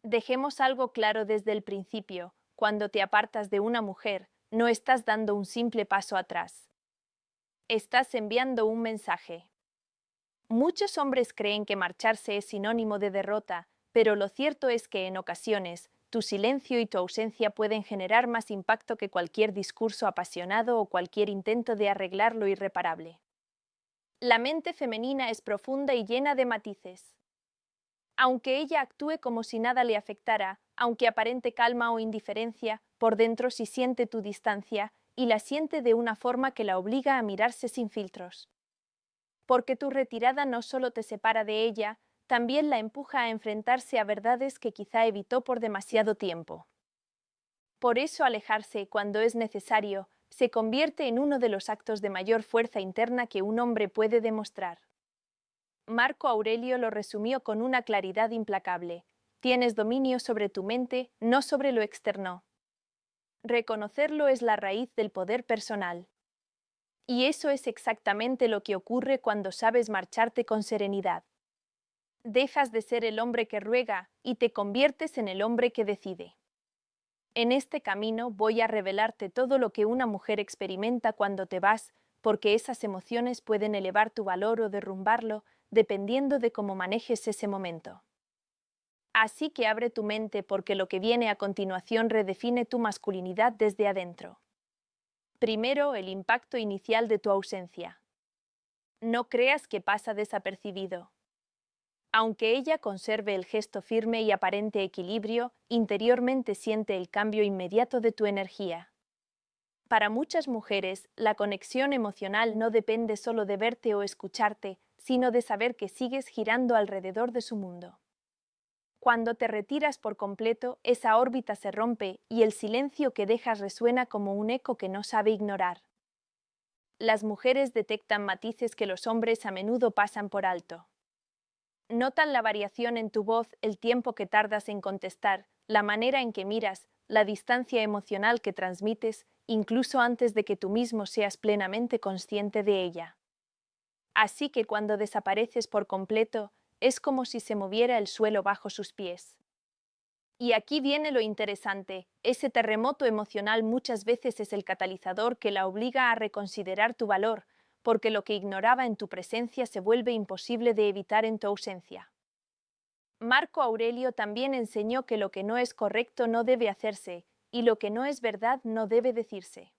Dejemos algo claro desde el principio: cuando te apartas de una mujer, no estás dando un simple paso atrás. Estás enviando un mensaje. Muchos hombres creen que marcharse es sinónimo de derrota, pero lo cierto es que en ocasiones, tu silencio y tu ausencia pueden generar más impacto que cualquier discurso apasionado o cualquier intento de arreglar lo irreparable. La mente femenina es profunda y llena de matices. Aunque ella actúe como si nada le afectara, aunque aparente calma o indiferencia, por dentro sí siente tu distancia, y la siente de una forma que la obliga a mirarse sin filtros. Porque tu retirada no solo te separa de ella, también la empuja a enfrentarse a verdades que quizá evitó por demasiado tiempo. Por eso alejarse, cuando es necesario, se convierte en uno de los actos de mayor fuerza interna que un hombre puede demostrar. Marco Aurelio lo resumió con una claridad implacable: tienes dominio sobre tu mente, no sobre lo externo. Reconocerlo es la raíz del poder personal. Y eso es exactamente lo que ocurre cuando sabes marcharte con serenidad. Dejas de ser el hombre que ruega y te conviertes en el hombre que decide. En este camino voy a revelarte todo lo que una mujer experimenta cuando te vas, porque esas emociones pueden elevar tu valor o derrumbarlo, dependiendo de cómo manejes ese momento. Así que abre tu mente, porque lo que viene a continuación redefine tu masculinidad desde adentro. Primero, el impacto inicial de tu ausencia. No creas que pasa desapercibido. Aunque ella conserve el gesto firme y aparente equilibrio, interiormente siente el cambio inmediato de tu energía. Para muchas mujeres, la conexión emocional no depende solo de verte o escucharte, sino de saber que sigues girando alrededor de su mundo. Cuando te retiras por completo, esa órbita se rompe y el silencio que dejas resuena como un eco que no sabe ignorar. Las mujeres detectan matices que los hombres a menudo pasan por alto. Notan la variación en tu voz, el tiempo que tardas en contestar, la manera en que miras, la distancia emocional que transmites, incluso antes de que tú mismo seas plenamente consciente de ella. Así que cuando desapareces por completo, es como si se moviera el suelo bajo sus pies. Y aquí viene lo interesante: ese terremoto emocional muchas veces es el catalizador que la obliga a reconsiderar tu valor, porque lo que ignoraba en tu presencia se vuelve imposible de evitar en tu ausencia. Marco Aurelio también enseñó que lo que no es correcto no debe hacerse, y lo que no es verdad no debe decirse.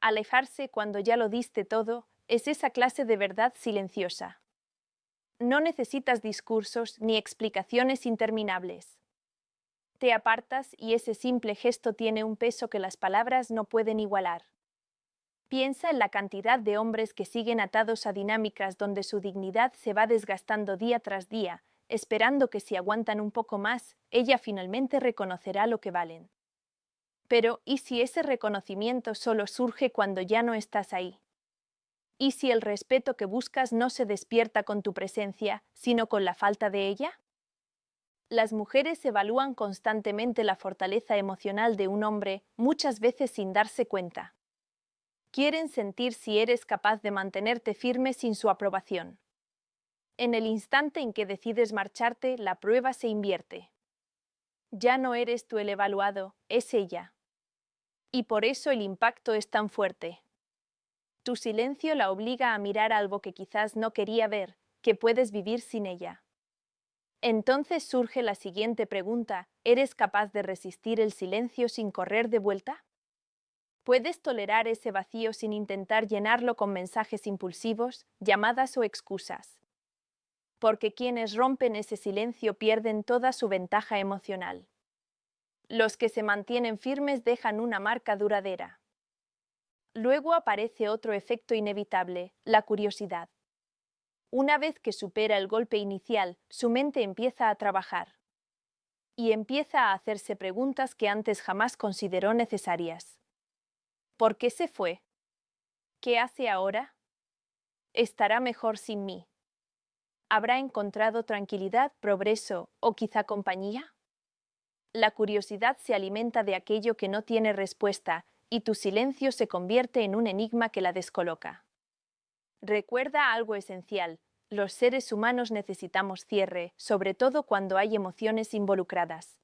Alejarse cuando ya lo diste todo es esa clase de verdad silenciosa. No necesitas discursos ni explicaciones interminables. Te apartas y ese simple gesto tiene un peso que las palabras no pueden igualar. Piensa en la cantidad de hombres que siguen atados a dinámicas donde su dignidad se va desgastando día tras día, esperando que si aguantan un poco más, ella finalmente reconocerá lo que valen. Pero, ¿y si ese reconocimiento solo surge cuando ya no estás ahí? ¿Y si el respeto que buscas no se despierta con tu presencia, sino con la falta de ella? Las mujeres evalúan constantemente la fortaleza emocional de un hombre, muchas veces sin darse cuenta. Quieren sentir si eres capaz de mantenerte firme sin su aprobación. En el instante en que decides marcharte, la prueba se invierte. Ya no eres tú el evaluado, es ella. Y por eso el impacto es tan fuerte. Tu silencio la obliga a mirar algo que quizás no quería ver, que puedes vivir sin ella. Entonces surge la siguiente pregunta: ¿eres capaz de resistir el silencio sin correr de vuelta? ¿Puedes tolerar ese vacío sin intentar llenarlo con mensajes impulsivos, llamadas o excusas? Porque quienes rompen ese silencio pierden toda su ventaja emocional. Los que se mantienen firmes dejan una marca duradera. Luego aparece otro efecto inevitable: la curiosidad. Una vez que supera el golpe inicial, su mente empieza a trabajar. Y empieza a hacerse preguntas que antes jamás consideró necesarias. ¿Por qué se fue? ¿Qué hace ahora? ¿Estará mejor sin mí? ¿Habrá encontrado tranquilidad, progreso o quizá compañía? La curiosidad se alimenta de aquello que no tiene respuesta, y tu silencio se convierte en un enigma que la descoloca. Recuerda algo esencial: Los seres humanos necesitamos cierre, sobre todo cuando hay emociones involucradas.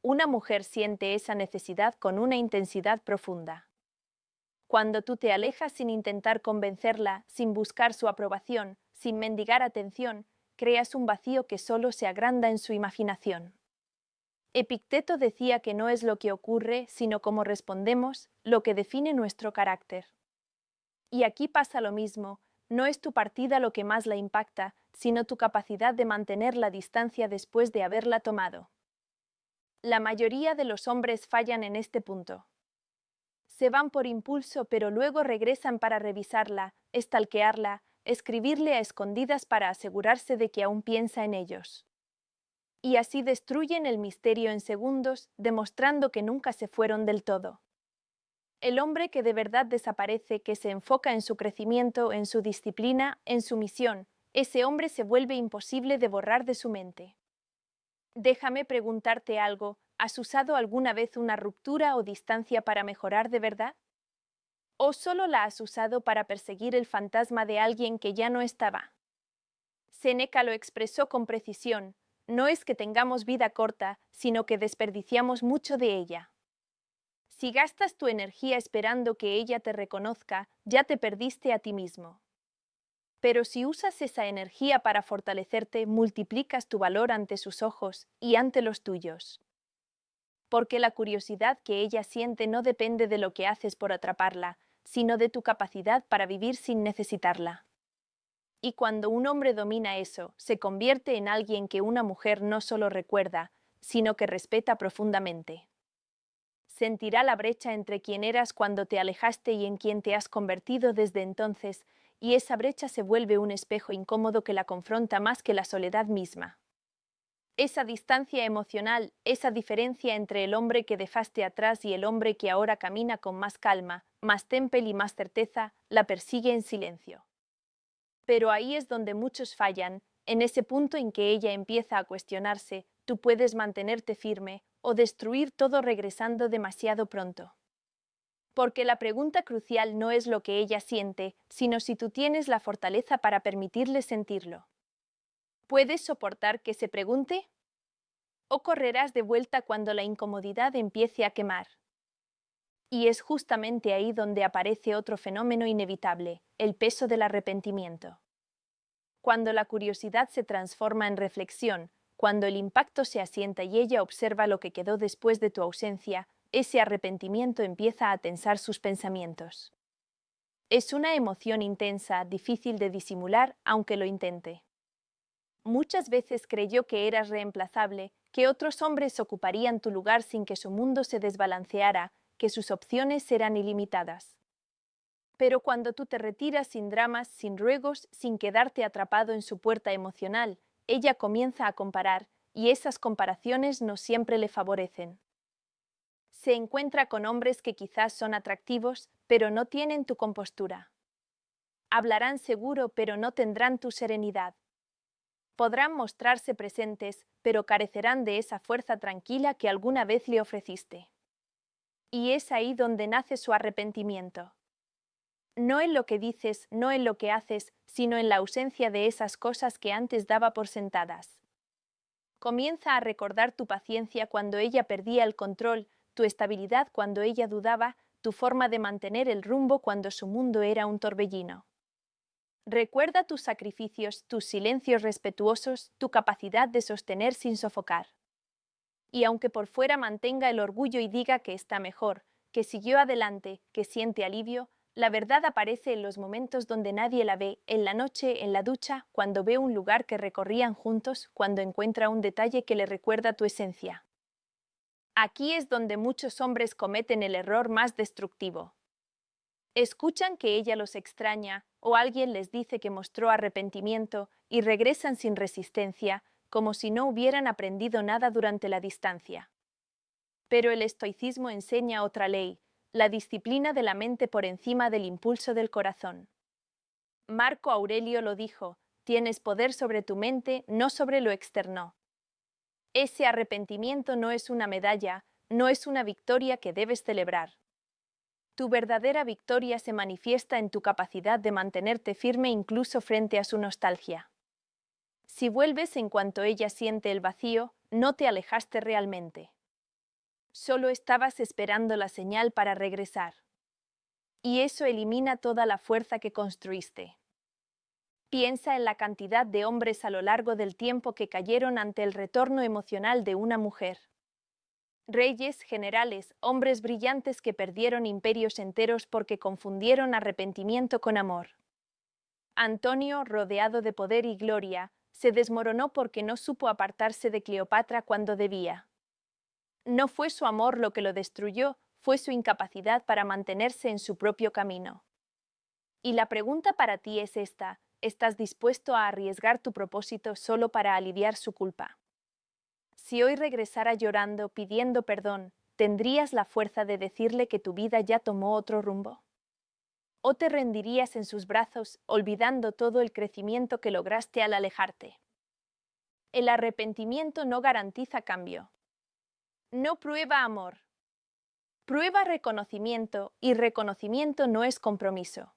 Una mujer siente esa necesidad con una intensidad profunda. Cuando tú te alejas sin intentar convencerla, sin buscar su aprobación, sin mendigar atención, creas un vacío que solo se agranda en su imaginación. Epicteto decía que no es lo que ocurre, sino cómo respondemos, lo que define nuestro carácter. Y aquí pasa lo mismo, no es tu partida lo que más la impacta, sino tu capacidad de mantener la distancia después de haberla tomado. La mayoría de los hombres fallan en este punto. Se van por impulso, pero luego regresan para revisarla, stalkearla, escribirle a escondidas para asegurarse de que aún piensa en ellos. Y así destruyen el misterio en segundos, demostrando que nunca se fueron del todo. El hombre que de verdad desaparece, que se enfoca en su crecimiento, en su disciplina, en su misión, ese hombre se vuelve imposible de borrar de su mente. Déjame preguntarte algo, ¿has usado alguna vez una ruptura o distancia para mejorar de verdad? ¿O solo la has usado para perseguir el fantasma de alguien que ya no estaba? Séneca lo expresó con precisión, no es que tengamos vida corta, sino que desperdiciamos mucho de ella. Si gastas tu energía esperando que ella te reconozca, ya te perdiste a ti mismo. Pero si usas esa energía para fortalecerte, multiplicas tu valor ante sus ojos y ante los tuyos. Porque la curiosidad que ella siente no depende de lo que haces por atraparla, sino de tu capacidad para vivir sin necesitarla. Y cuando un hombre domina eso, se convierte en alguien que una mujer no solo recuerda, sino que respeta profundamente. Sentirá la brecha entre quien eras cuando te alejaste y en quien te has convertido desde entonces, y esa brecha se vuelve un espejo incómodo que la confronta más que la soledad misma. Esa distancia emocional, esa diferencia entre el hombre que dejaste atrás y el hombre que ahora camina con más calma, más temple y más certeza, la persigue en silencio. Pero ahí es donde muchos fallan, en ese punto en que ella empieza a cuestionarse, tú puedes mantenerte firme o destruir todo regresando demasiado pronto. Porque la pregunta crucial no es lo que ella siente, sino si tú tienes la fortaleza para permitirle sentirlo. ¿Puedes soportar que se pregunte? ¿O correrás de vuelta cuando la incomodidad empiece a quemar? Y es justamente ahí donde aparece otro fenómeno inevitable, el peso del arrepentimiento. Cuando la curiosidad se transforma en reflexión, cuando el impacto se asienta y ella observa lo que quedó después de tu ausencia, ese arrepentimiento empieza a tensar sus pensamientos. Es una emoción intensa, difícil de disimular, aunque lo intente. Muchas veces creyó que eras reemplazable, que otros hombres ocuparían tu lugar sin que su mundo se desbalanceara, que sus opciones eran ilimitadas. Pero cuando tú te retiras sin dramas, sin ruegos, sin quedarte atrapado en su puerta emocional, ella comienza a comparar, y esas comparaciones no siempre le favorecen. Se encuentra con hombres que quizás son atractivos, pero no tienen tu compostura. Hablarán seguro, pero no tendrán tu serenidad. Podrán mostrarse presentes, pero carecerán de esa fuerza tranquila que alguna vez le ofreciste. Y es ahí donde nace su arrepentimiento. No en lo que dices, no en lo que haces, sino en la ausencia de esas cosas que antes daba por sentadas. Comienza a recordar tu paciencia cuando ella perdía el control, tu estabilidad cuando ella dudaba, tu forma de mantener el rumbo cuando su mundo era un torbellino. Recuerda tus sacrificios, tus silencios respetuosos, tu capacidad de sostener sin sofocar. Y aunque por fuera mantenga el orgullo y diga que está mejor, que siguió adelante, que siente alivio, la verdad aparece en los momentos donde nadie la ve, en la noche, en la ducha, cuando ve un lugar que recorrían juntos, cuando encuentra un detalle que le recuerda tu esencia. Aquí es donde muchos hombres cometen el error más destructivo. Escuchan que ella los extraña, o alguien les dice que mostró arrepentimiento, y regresan sin resistencia, como si no hubieran aprendido nada durante la distancia. Pero el estoicismo enseña otra ley, la disciplina de la mente por encima del impulso del corazón. Marco Aurelio lo dijo, tienes poder sobre tu mente, no sobre lo externo. Ese arrepentimiento no es una medalla, no es una victoria que debes celebrar. Tu verdadera victoria se manifiesta en tu capacidad de mantenerte firme incluso frente a su nostalgia. Si vuelves en cuanto ella siente el vacío, no te alejaste realmente. Solo estabas esperando la señal para regresar. Y eso elimina toda la fuerza que construiste. Piensa en la cantidad de hombres a lo largo del tiempo que cayeron ante el retorno emocional de una mujer. Reyes, generales, hombres brillantes que perdieron imperios enteros porque confundieron arrepentimiento con amor. Antonio, rodeado de poder y gloria, se desmoronó porque no supo apartarse de Cleopatra cuando debía. No fue su amor lo que lo destruyó, fue su incapacidad para mantenerse en su propio camino. Y la pregunta para ti es esta: ¿estás dispuesto a arriesgar tu propósito solo para aliviar su culpa? Si hoy regresara llorando, pidiendo perdón, ¿tendrías la fuerza de decirle que tu vida ya tomó otro rumbo? ¿O te rendirías en sus brazos, olvidando todo el crecimiento que lograste al alejarte? El arrepentimiento no garantiza cambio. No prueba amor. Prueba reconocimiento, y reconocimiento no es compromiso.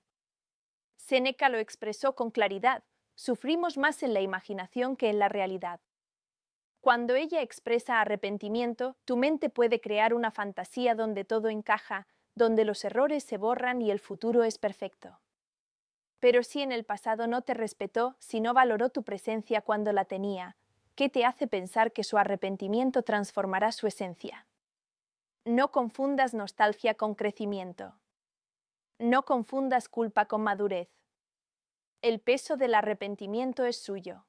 Séneca lo expresó con claridad: sufrimos más en la imaginación que en la realidad. Cuando ella expresa arrepentimiento, tu mente puede crear una fantasía donde todo encaja, donde los errores se borran y el futuro es perfecto. Pero si en el pasado no te respetó, si no valoró tu presencia cuando la tenía, ¿qué te hace pensar que su arrepentimiento transformará su esencia? No confundas nostalgia con crecimiento. No confundas culpa con madurez. El peso del arrepentimiento es suyo.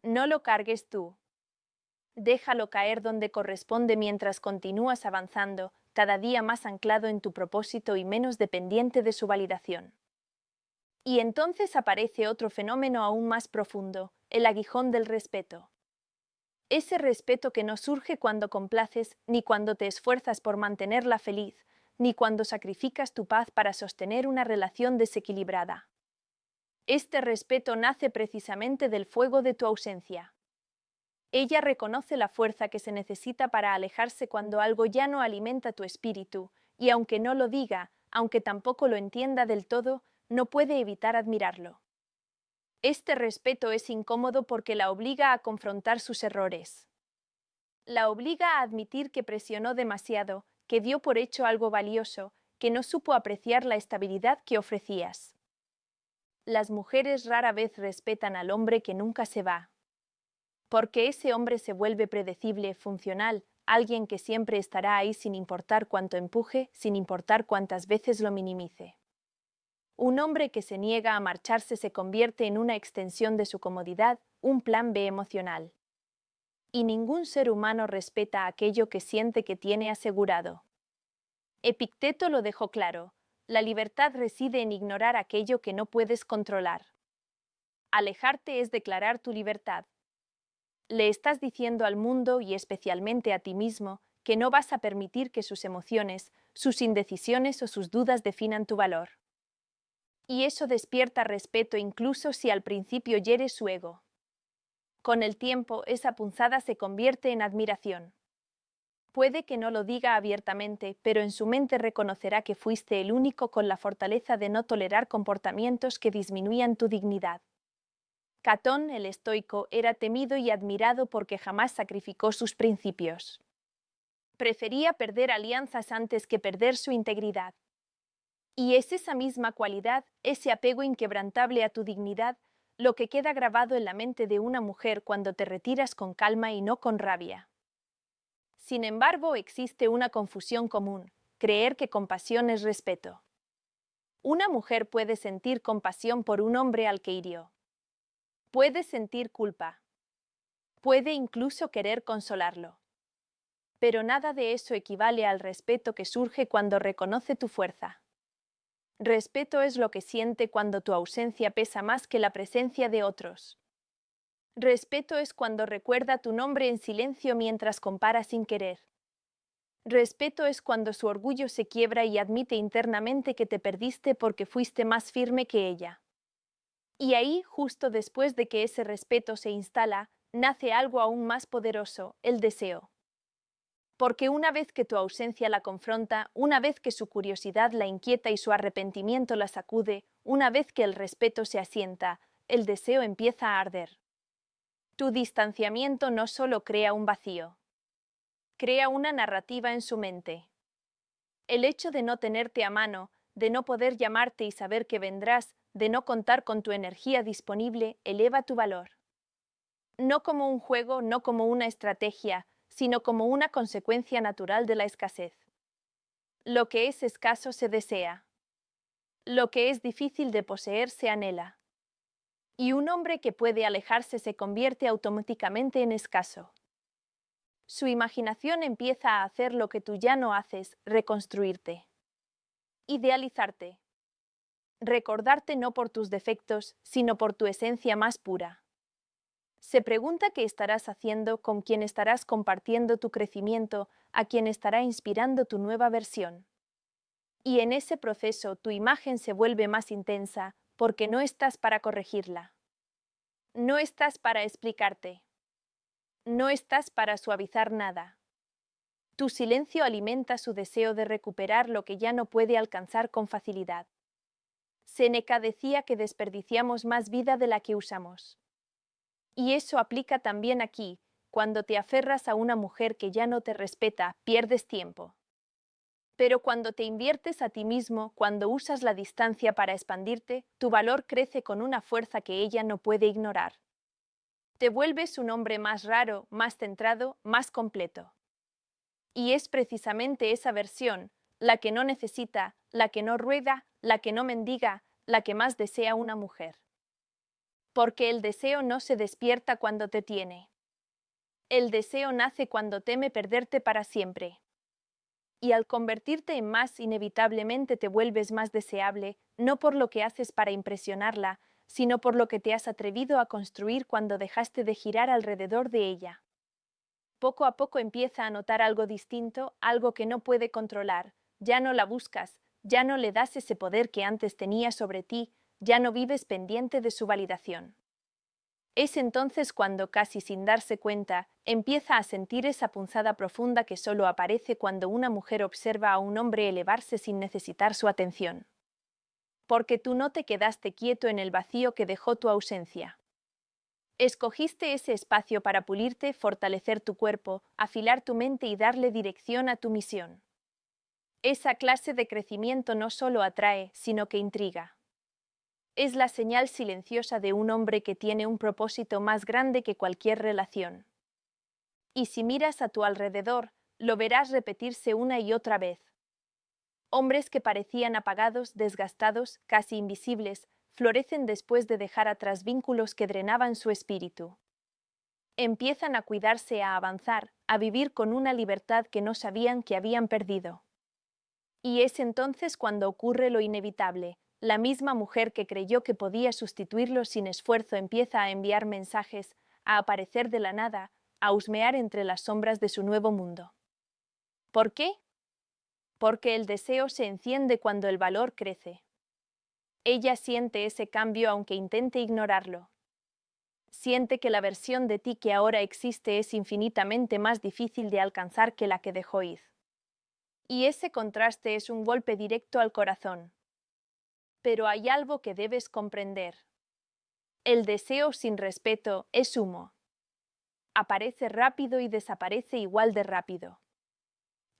No lo cargues tú. Déjalo caer donde corresponde mientras continúas avanzando, cada día más anclado en tu propósito y menos dependiente de su validación. Y entonces aparece otro fenómeno aún más profundo: el aguijón del respeto. Ese respeto que no surge cuando complaces, ni cuando te esfuerzas por mantenerla feliz, ni cuando sacrificas tu paz para sostener una relación desequilibrada. Este respeto nace precisamente del fuego de tu ausencia. Ella reconoce la fuerza que se necesita para alejarse cuando algo ya no alimenta tu espíritu, y aunque no lo diga, aunque tampoco lo entienda del todo, no puede evitar admirarlo. Este respeto es incómodo porque la obliga a confrontar sus errores. La obliga a admitir que presionó demasiado, que dio por hecho algo valioso, que no supo apreciar la estabilidad que ofrecías. Las mujeres rara vez respetan al hombre que nunca se va. Porque ese hombre se vuelve predecible, funcional, alguien que siempre estará ahí sin importar cuánto empuje, sin importar cuántas veces lo minimice. Un hombre que se niega a marcharse se convierte en una extensión de su comodidad, un plan B emocional. Y ningún ser humano respeta aquello que siente que tiene asegurado. Epicteto lo dejó claro: la libertad reside en ignorar aquello que no puedes controlar. Alejarte es declarar tu libertad. Le estás diciendo al mundo, y especialmente a ti mismo, que no vas a permitir que sus emociones, sus indecisiones o sus dudas definan tu valor. Y eso despierta respeto incluso si al principio hieres su ego. Con el tiempo, esa punzada se convierte en admiración. Puede que no lo diga abiertamente, pero en su mente reconocerá que fuiste el único con la fortaleza de no tolerar comportamientos que disminuían tu dignidad. Catón, el estoico, era temido y admirado porque jamás sacrificó sus principios. Prefería perder alianzas antes que perder su integridad. Y es esa misma cualidad, ese apego inquebrantable a tu dignidad, lo que queda grabado en la mente de una mujer cuando te retiras con calma y no con rabia. Sin embargo, existe una confusión común: creer que compasión es respeto. Una mujer puede sentir compasión por un hombre al que hirió. Puede sentir culpa. Puede incluso querer consolarlo. Pero nada de eso equivale al respeto que surge cuando reconoce tu fuerza. Respeto es lo que siente cuando tu ausencia pesa más que la presencia de otros. Respeto es cuando recuerda tu nombre en silencio mientras compara sin querer. Respeto es cuando su orgullo se quiebra y admite internamente que te perdiste porque fuiste más firme que ella. Y ahí, justo después de que ese respeto se instala, nace algo aún más poderoso: el deseo. Porque una vez que tu ausencia la confronta, una vez que su curiosidad la inquieta y su arrepentimiento la sacude, una vez que el respeto se asienta, el deseo empieza a arder. Tu distanciamiento no solo crea un vacío, crea una narrativa en su mente. El hecho de no tenerte a mano, de no poder llamarte y saber que vendrás, de no contar con tu energía disponible, eleva tu valor. No como un juego, no como una estrategia, sino como una consecuencia natural de la escasez. Lo que es escaso se desea. Lo que es difícil de poseer se anhela. Y un hombre que puede alejarse se convierte automáticamente en escaso. Su imaginación empieza a hacer lo que tú ya no haces, reconstruirte. Idealizarte. Recordarte no por tus defectos, sino por tu esencia más pura. Se pregunta qué estarás haciendo, con quién estarás compartiendo tu crecimiento, a quién estará inspirando tu nueva versión. Y en ese proceso tu imagen se vuelve más intensa, porque no estás para corregirla. No estás para explicarte. No estás para suavizar nada. Tu silencio alimenta su deseo de recuperar lo que ya no puede alcanzar con facilidad. Séneca decía que desperdiciamos más vida de la que usamos. Y eso aplica también aquí, cuando te aferras a una mujer que ya no te respeta, pierdes tiempo. Pero cuando te inviertes a ti mismo, cuando usas la distancia para expandirte, tu valor crece con una fuerza que ella no puede ignorar. Te vuelves un hombre más raro, más centrado, más completo. Y es precisamente esa versión, la que no necesita, la que no ruega, la que no mendiga, la que más desea una mujer. Porque el deseo no se despierta cuando te tiene. El deseo nace cuando teme perderte para siempre. Y al convertirte en más, inevitablemente te vuelves más deseable, no por lo que haces para impresionarla, sino por lo que te has atrevido a construir cuando dejaste de girar alrededor de ella. Poco a poco empieza a notar algo distinto, algo que no puede controlar. Ya no la buscas, ya no le das ese poder que antes tenía sobre ti, ya no vives pendiente de su validación. Es entonces cuando, casi sin darse cuenta, empieza a sentir esa punzada profunda que solo aparece cuando una mujer observa a un hombre elevarse sin necesitar su atención. Porque tú no te quedaste quieto en el vacío que dejó tu ausencia. Escogiste ese espacio para pulirte, fortalecer tu cuerpo, afilar tu mente y darle dirección a tu misión. Esa clase de crecimiento no solo atrae, sino que intriga. Es la señal silenciosa de un hombre que tiene un propósito más grande que cualquier relación. Y si miras a tu alrededor, lo verás repetirse una y otra vez. Hombres que parecían apagados, desgastados, casi invisibles, florecen después de dejar atrás vínculos que drenaban su espíritu. Empiezan a cuidarse, a avanzar, a vivir con una libertad que no sabían que habían perdido. Y es entonces cuando ocurre lo inevitable. La misma mujer que creyó que podía sustituirlo sin esfuerzo empieza a enviar mensajes, a aparecer de la nada, a husmear entre las sombras de su nuevo mundo. ¿Por qué? Porque el deseo se enciende cuando el valor crece. Ella siente ese cambio aunque intente ignorarlo. Siente que la versión de ti que ahora existe es infinitamente más difícil de alcanzar que la que dejó ir. Y ese contraste es un golpe directo al corazón. Pero hay algo que debes comprender. El deseo sin respeto es humo. Aparece rápido y desaparece igual de rápido.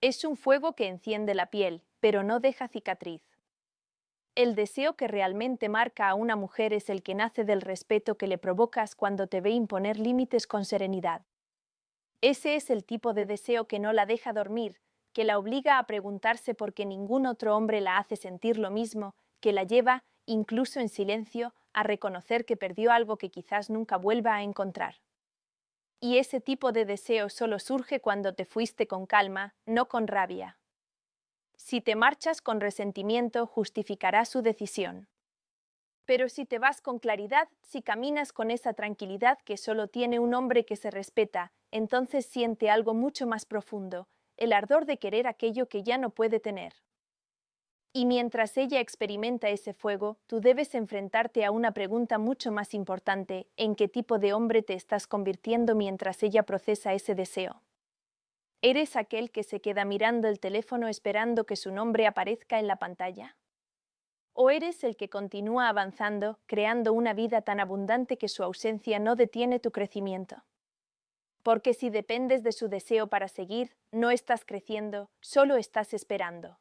Es un fuego que enciende la piel, pero no deja cicatriz. El deseo que realmente marca a una mujer es el que nace del respeto que le provocas cuando te ve imponer límites con serenidad. Ese es el tipo de deseo que no la deja dormir, que la obliga a preguntarse por qué ningún otro hombre la hace sentir lo mismo, que la lleva, incluso en silencio, a reconocer que perdió algo que quizás nunca vuelva a encontrar. Y ese tipo de deseo solo surge cuando te fuiste con calma, no con rabia. Si te marchas con resentimiento, justificará su decisión. Pero si te vas con claridad, si caminas con esa tranquilidad que solo tiene un hombre que se respeta, entonces siente algo mucho más profundo, el ardor de querer aquello que ya no puede tener. Y mientras ella experimenta ese fuego, tú debes enfrentarte a una pregunta mucho más importante: ¿en qué tipo de hombre te estás convirtiendo mientras ella procesa ese deseo? ¿Eres aquel que se queda mirando el teléfono esperando que su nombre aparezca en la pantalla? ¿O eres el que continúa avanzando, creando una vida tan abundante que su ausencia no detiene tu crecimiento? Porque si dependes de su deseo para seguir, no estás creciendo, solo estás esperando.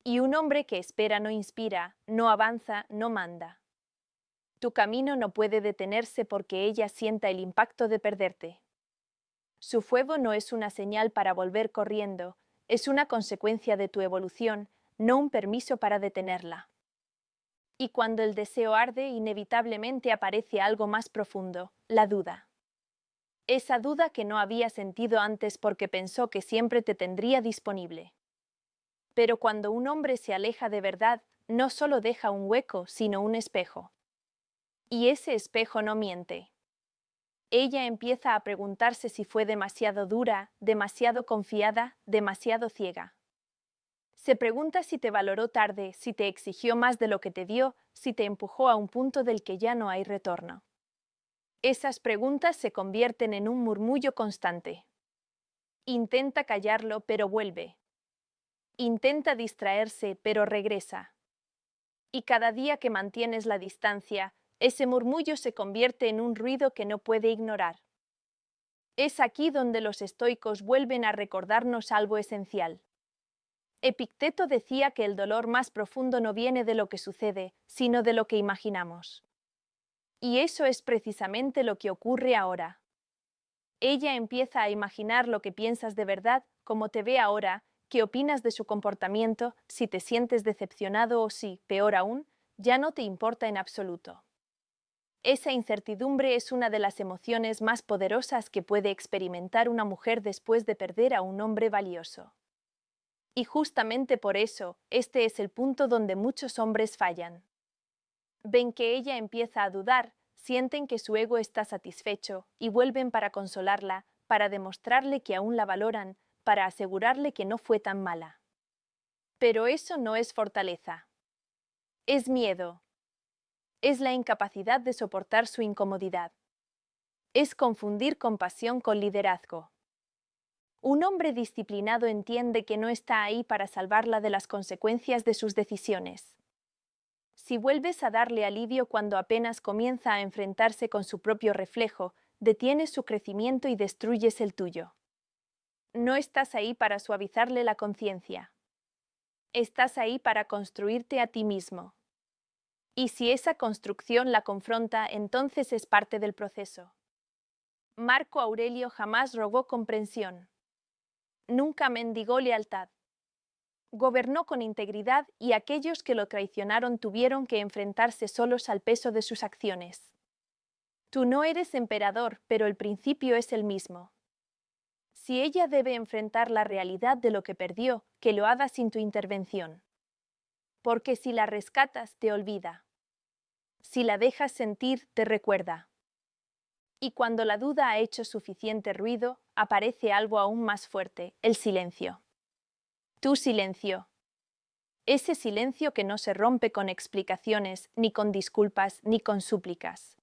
Y un hombre que espera no inspira, no avanza, no manda. Tu camino no puede detenerse porque ella sienta el impacto de perderte. Su fuego no es una señal para volver corriendo, es una consecuencia de tu evolución, no un permiso para detenerla. Y cuando el deseo arde, inevitablemente aparece algo más profundo, la duda. Esa duda que no había sentido antes porque pensó que siempre te tendría disponible. Pero cuando un hombre se aleja de verdad, no solo deja un hueco, sino un espejo. Y ese espejo no miente. Ella empieza a preguntarse si fue demasiado dura, demasiado confiada, demasiado ciega. Se pregunta si te valoró tarde, si te exigió más de lo que te dio, si te empujó a un punto del que ya no hay retorno. Esas preguntas se convierten en un murmullo constante. Intenta callarlo, pero vuelve. Intenta distraerse, pero regresa. Y cada día que mantienes la distancia, ese murmullo se convierte en un ruido que no puede ignorar. Es aquí donde los estoicos vuelven a recordarnos algo esencial. Epicteto decía que el dolor más profundo no viene de lo que sucede, sino de lo que imaginamos. Y eso es precisamente lo que ocurre ahora. Ella empieza a imaginar lo que piensas de verdad, cómo te ve ahora, qué opinas de su comportamiento, si te sientes decepcionado o si, peor aún, ya no te importa en absoluto. Esa incertidumbre es una de las emociones más poderosas que puede experimentar una mujer después de perder a un hombre valioso. Y justamente por eso, este es el punto donde muchos hombres fallan. Ven que ella empieza a dudar, sienten que su ego está satisfecho y vuelven para consolarla, para demostrarle que aún la valoran, para asegurarle que no fue tan mala. Pero eso no es fortaleza. Es miedo. Es la incapacidad de soportar su incomodidad. Es confundir compasión con liderazgo. Un hombre disciplinado entiende que no está ahí para salvarla de las consecuencias de sus decisiones. Si vuelves a darle alivio cuando apenas comienza a enfrentarse con su propio reflejo, detienes su crecimiento y destruyes el tuyo. No estás ahí para suavizarle la conciencia. Estás ahí para construirte a ti mismo. Y si esa construcción la confronta, entonces es parte del proceso. Marco Aurelio jamás rogó comprensión. Nunca mendigó lealtad. Gobernó con integridad y aquellos que lo traicionaron tuvieron que enfrentarse solos al peso de sus acciones. Tú no eres emperador, pero el principio es el mismo. Si ella debe enfrentar la realidad de lo que perdió, que lo haga sin tu intervención. Porque si la rescatas, te olvida. Si la dejas sentir, te recuerda. Y cuando la duda ha hecho suficiente ruido, aparece algo aún más fuerte, el silencio. Tu silencio. Ese silencio que no se rompe con explicaciones, ni con disculpas, ni con súplicas.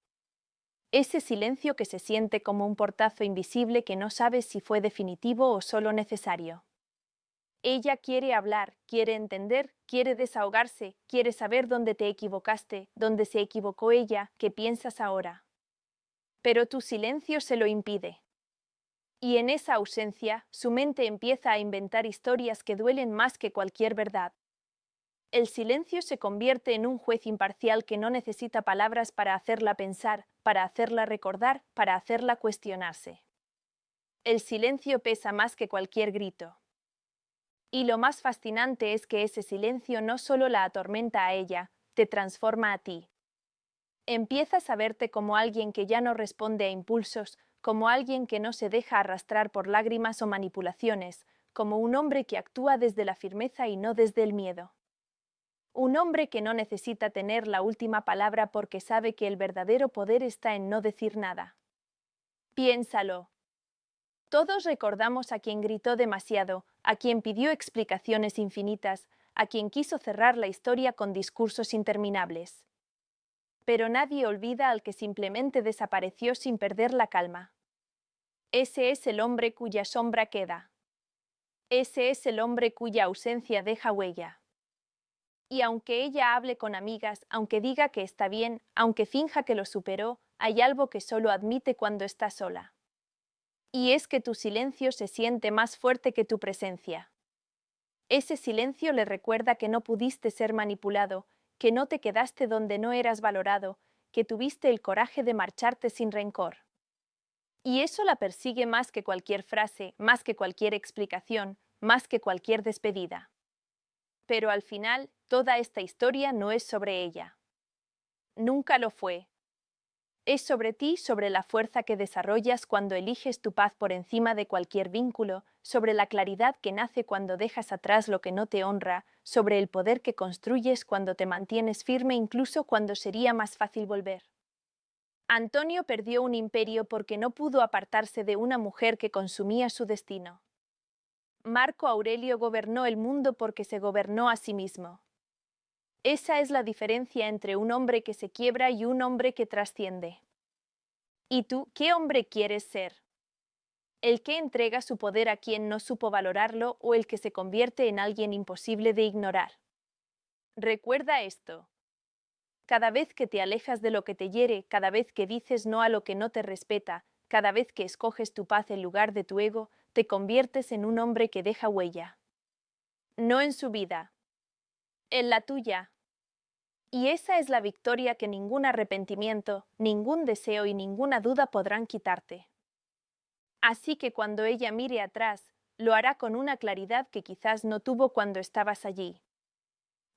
Ese silencio que se siente como un portazo invisible que no sabes si fue definitivo o solo necesario. Ella quiere hablar, quiere entender, quiere desahogarse, quiere saber dónde te equivocaste, dónde se equivocó ella, qué piensas ahora. Pero tu silencio se lo impide. Y en esa ausencia, su mente empieza a inventar historias que duelen más que cualquier verdad. El silencio se convierte en un juez imparcial que no necesita palabras para hacerla pensar, para hacerla recordar, para hacerla cuestionarse. El silencio pesa más que cualquier grito. Y lo más fascinante es que ese silencio no solo la atormenta a ella, te transforma a ti. Empiezas a verte como alguien que ya no responde a impulsos, como alguien que no se deja arrastrar por lágrimas o manipulaciones, como un hombre que actúa desde la firmeza y no desde el miedo. Un hombre que no necesita tener la última palabra porque sabe que el verdadero poder está en no decir nada. Piénsalo. Todos recordamos a quien gritó demasiado, a quien pidió explicaciones infinitas, a quien quiso cerrar la historia con discursos interminables. Pero nadie olvida al que simplemente desapareció sin perder la calma. Ese es el hombre cuya sombra queda. Ese es el hombre cuya ausencia deja huella. Y aunque ella hable con amigas, aunque diga que está bien, aunque finja que lo superó, hay algo que solo admite cuando está sola. Y es que tu silencio se siente más fuerte que tu presencia. Ese silencio le recuerda que no pudiste ser manipulado, que no te quedaste donde no eras valorado, que tuviste el coraje de marcharte sin rencor. Y eso la persigue más que cualquier frase, más que cualquier explicación, más que cualquier despedida. Pero al final, toda esta historia no es sobre ella. Nunca lo fue. Es sobre ti, sobre la fuerza que desarrollas cuando eliges tu paz por encima de cualquier vínculo, sobre la claridad que nace cuando dejas atrás lo que no te honra, sobre el poder que construyes cuando te mantienes firme incluso cuando sería más fácil volver. Antonio perdió un imperio porque no pudo apartarse de una mujer que consumía su destino. Marco Aurelio gobernó el mundo porque se gobernó a sí mismo. Esa es la diferencia entre un hombre que se quiebra y un hombre que trasciende. ¿Y tú, qué hombre quieres ser? ¿El que entrega su poder a quien no supo valorarlo o el que se convierte en alguien imposible de ignorar? Recuerda esto. Cada vez que te alejas de lo que te hiere, cada vez que dices no a lo que no te respeta, cada vez que escoges tu paz en lugar de tu ego, te conviertes en un hombre que deja huella. No en su vida, en la tuya. Y esa es la victoria que ningún arrepentimiento, ningún deseo y ninguna duda podrán quitarte. Así que cuando ella mire atrás, lo hará con una claridad que quizás no tuvo cuando estabas allí.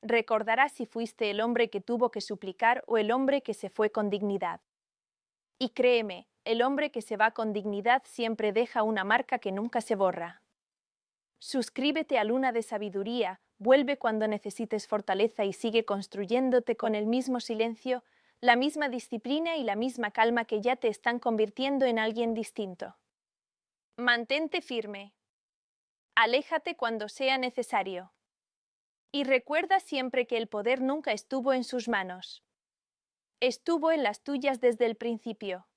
Recordará si fuiste el hombre que tuvo que suplicar o el hombre que se fue con dignidad. Y créeme, el hombre que se va con dignidad siempre deja una marca que nunca se borra. Suscríbete a Luna de Sabiduría, vuelve cuando necesites fortaleza y sigue construyéndote con el mismo silencio, la misma disciplina y la misma calma que ya te están convirtiendo en alguien distinto. Mantente firme. Aléjate cuando sea necesario. Y recuerda siempre que el poder nunca estuvo en sus manos. Estuvo en las tuyas desde el principio.